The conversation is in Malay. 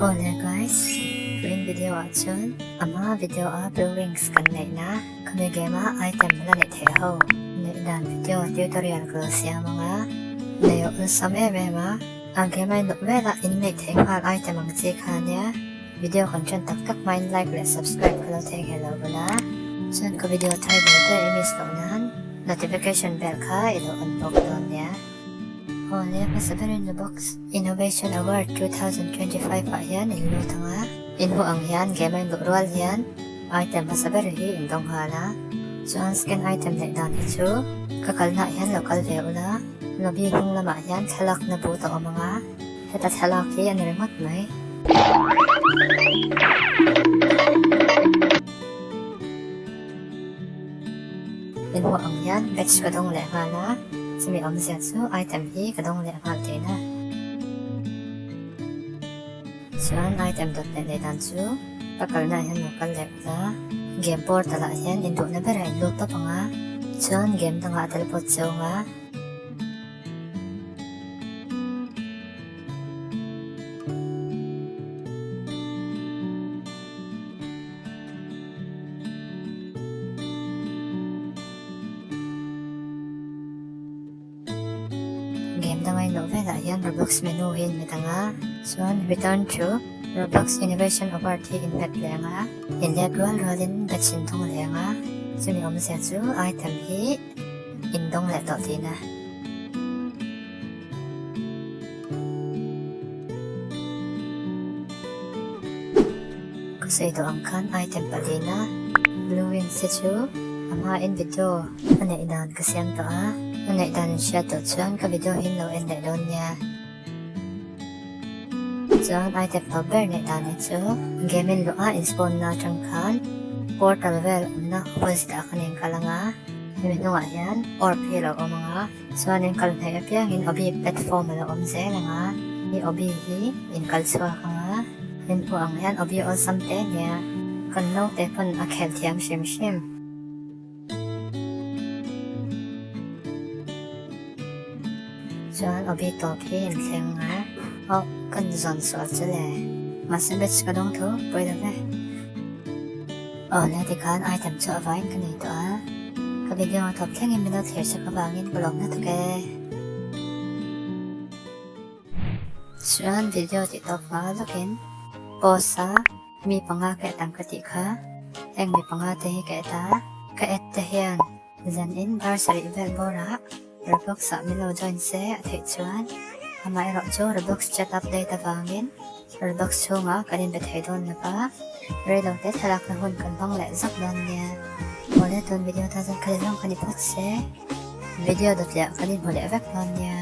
Hola guys, in video chun ama video drawings kan nei na kami gema item la nei the ho nei dan video tutorial ko sia mga nei un sam eme ma ang gema no vela in nei the khal item ang che khan ya video kan chun tak main likeและ subscribe ko lo the hello bala chun ko video thai do to imis to nan notification bell kha ilo on box don ya Oleh Pasaber in the Box Innovation Award 2025 ayan ilo tanga inho ang yan gamay lurual yan item Pasaber hi indong hala so ang scan item na idan ito kakal na yan lokal veula labi kong lama yan halak na buto o mga hetat halaki ang remote may inho ang yan batch ko dong hala Simi omsetsu item hi kadong le amal na. Suan item dot ne dan su pakal na yan lokal le la game board tala yan indo na berai luto pa nga suan game tanga talpot so nga game tangay novela yan Roblox menuhin mitanga suan return to Roblox Innovation Award hi in pet lenga illegal rolling batchin tong lenga sumi omsetsu item hi indong le to tina kasi ito ang kan item palina blue in situ ama in video ano idan kasi ang to Anay dan siya to chuan ka video hinlo ende don niya. Chuan item cover na dan ito. Gamin lo inspawn na kan portal well na opposite akaning kalanga. Himino nga yan or pilo o mga. Chuan yung kalunay apyangin obi platform na omse na nga. Ni obi hi in kalswa ka nga. Hin po ang yan obi o samte niya. Kanlo tepon akel tiyang shim. Chuan obi topi in keng nga o kan zon so chile masibets ka dong to pwede na o leti kan item to avain ka nito kabigyan mo top keng iminot here sa kabangin bulong na to ke Chuan video dito pangalakin posa mi pangakit ang katika eng mi pangate kaita kaetahian zan in bursary event bora Roblox sa milo join se at hituan ama ero jo Roblox chat update avangin Roblox jo nga kanin betay doon na pa reloaded halak na hun kan bang lezak doon niya ulit doon video tazan kanilang kanipot se video dot liya kanin huli evek doon niya